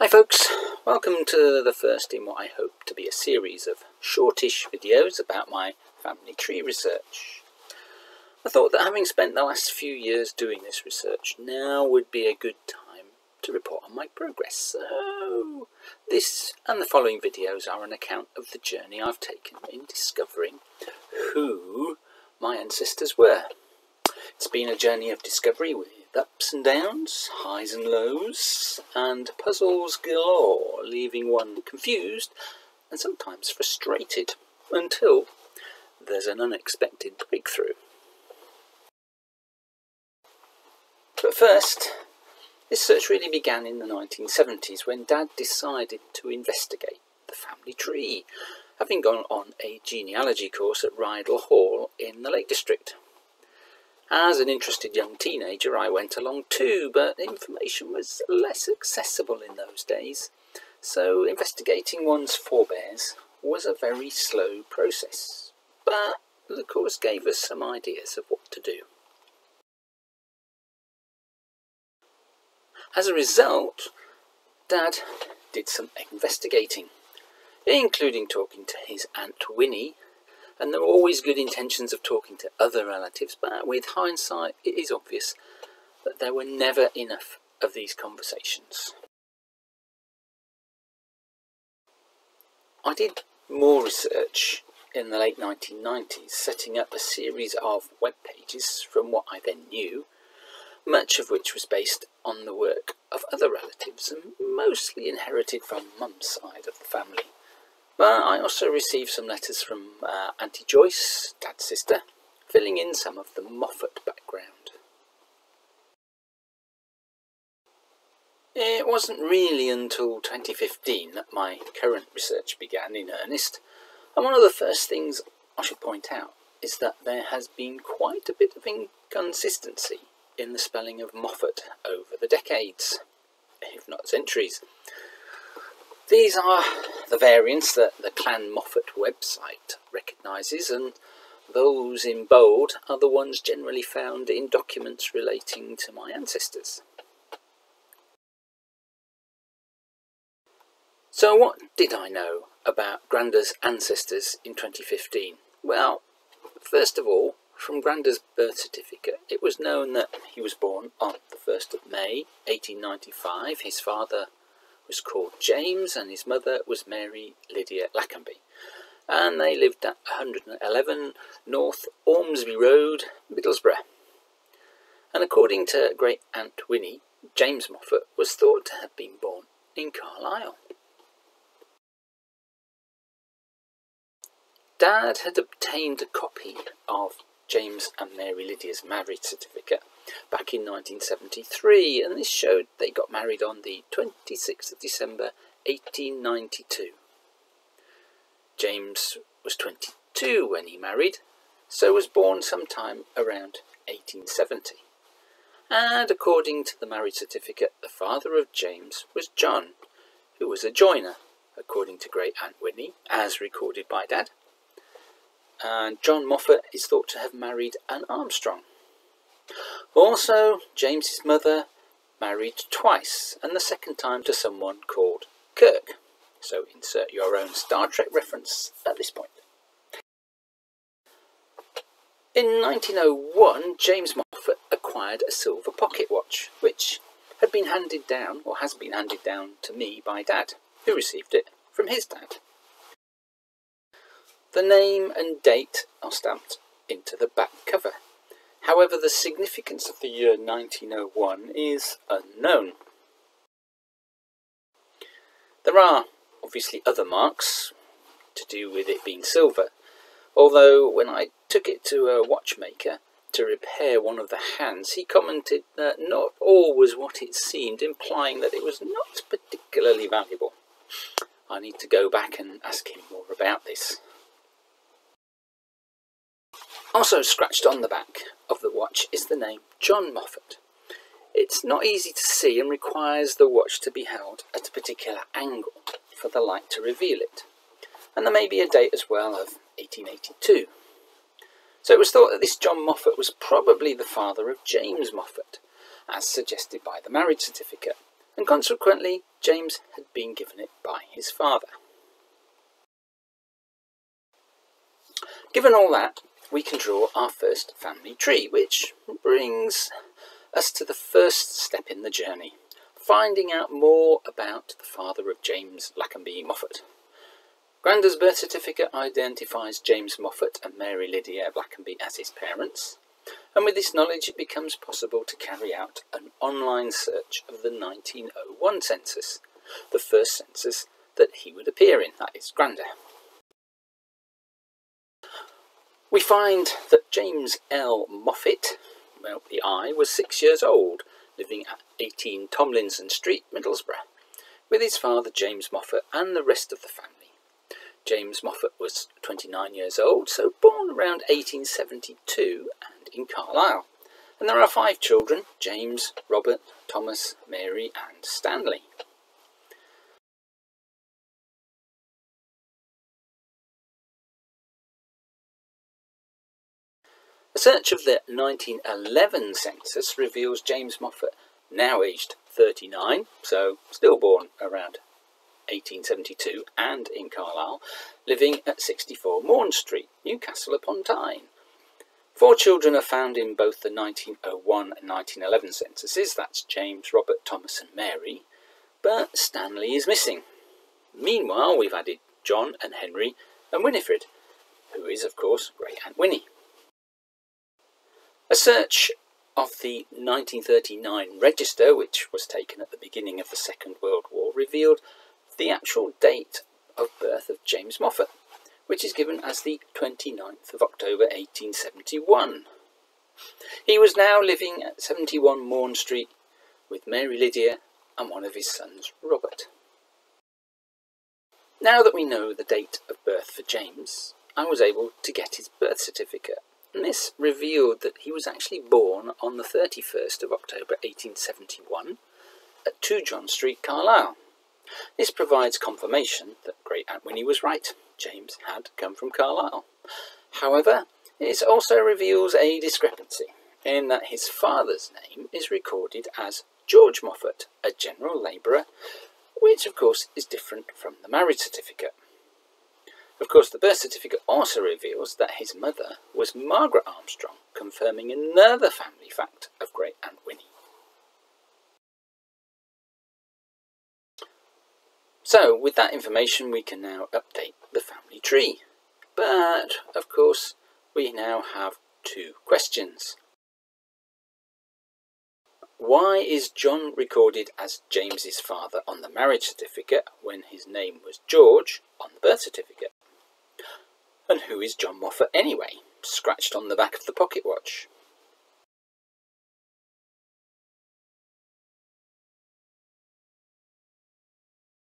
Hi folks, welcome to the first in what I hope to be a series of shortish videos about my family tree research. I thought that having spent the last few years doing this research, now would be a good time to report on my progress. So this and the following videos are an account of the journey I've taken in discovering who my ancestors were. It's been a journey of discovery with ups and downs, highs and lows, and puzzles galore, leaving one confused and sometimes frustrated until there's an unexpected breakthrough. But first, this search really began in the 1970s when Dad decided to investigate the family tree, having gone on a genealogy course at Rydal Hall in the Lake District. As an interested young teenager, I went along too, but information was less accessible in those days, so investigating one's forebears was a very slow process. But the course gave us some ideas of what to do. As a result, Dad did some investigating, including talking to his Aunt Winnie. And there were always good intentions of talking to other relatives, but with hindsight it is obvious that there were never enough of these conversations. I did more research in the late 1990s, setting up a series of web pages from what I then knew, much of which was based on the work of other relatives and mostly inherited from Mum's side of the family. But I also received some letters from Auntie Joyce, Dad's sister, filling in some of the Moffett background. It wasn't really until 2015 that my current research began in earnest, and one of the first things I should point out is that there has been quite a bit of inconsistency in the spelling of Moffett over the decades, if not centuries. These are the variants that the Clan Moffett website recognises, and those in bold are the ones generally found in documents relating to my ancestors. So what did I know about Granda's ancestors in 2015? Well, first of all, from Granda's birth certificate, it was known that he was born on the 1st of May 1895. His father was called James and his mother was Mary Lydia Lackenby, and they lived at 111 North Ormsby Road, Middlesbrough. And according to great Aunt Winnie, James Moffett was thought to have been born in Carlisle. Dad had obtained a copy of James and Mary Lydia's marriage certificate back in 1973, and this showed they got married on the 26th of December 1892. James was 22 when he married, so was born sometime around 1870. And according to the marriage certificate, the father of James was John, who was a joiner, according to great Aunt Winnie, as recorded by Dad. And John Moffett is thought to have married Anne Armstrong. Also, James's mother married twice, and the second time to someone called Kirk. So insert your own Star Trek reference at this point. In 1901, James Moffett acquired a silver pocket watch, which had been handed down, or has been handed down to me by Dad, who received it from his dad. The name and date are stamped into the back cover. However, the significance of the year 1901 is unknown. There are obviously other marks to do with it being silver, although when I took it to a watchmaker to repair one of the hands, he commented that not all was what it seemed, implying that it was not particularly valuable. I need to go back and ask him more about this. Also scratched on the back of the watch is the name John Moffett. It's not easy to see and requires the watch to be held at a particular angle for the light to reveal it. And there may be a date as well of 1882. So it was thought that this John Moffett was probably the father of James Moffett, as suggested by the marriage certificate, and consequently James had been given it by his father. Given all that, we can draw our first family tree, which brings us to the first step in the journey, finding out more about the father of James Lackenby Moffett. Granda's birth certificate identifies James Moffett and Mary Lydia Lackenby as his parents, and with this knowledge it becomes possible to carry out an online search of the 1901 census, the first census that he would appear in, that is, Granda. We find that James L. Moffett, well, the I, was 6 years old, living at 18 Tomlinson Street, Middlesbrough, with his father James Moffett and the rest of the family. James Moffett was 29 years old, so born around 1872 and in Carlisle. And there are 5 children: James, Robert, Thomas, Mary and Stanley. A search of the 1911 census reveals James Moffett, now aged 39, so still born around 1872 and in Carlisle, living at 64 Morn Street, Newcastle upon Tyne. 4 children are found in both the 1901 and 1911 censuses, that's James, Robert, Thomas and Mary, but Stanley is missing. Meanwhile, we've added John and Henry and Winifred, who is of course Great Aunt Winnie. A search of the 1939 register, which was taken at the beginning of the Second World War, revealed the actual date of birth of James Moffett, which is given as the 29th of October 1871. He was now living at 71 Morn Street with Mary Lydia and one of his sons, Robert. Now that we know the date of birth for James, I was able to get his birth certificate, and this revealed that he was actually born on the 31st of October 1871 at 2 John Street, Carlisle. This provides confirmation that Great Aunt Winnie was right. James had come from Carlisle. However, it also reveals a discrepancy in that his father's name is recorded as George Moffett, a general labourer, which of course is different from the marriage certificate. Of course, the birth certificate also reveals that his mother was Margaret Armstrong, confirming another family fact of Great Aunt Winnie. So, with that information, we can now update the family tree. But, of course, we now have 2 questions. Why is John recorded as James's father on the marriage certificate when his name was George on the birth certificate? And who is John Moffett anyway, scratched on the back of the pocket watch?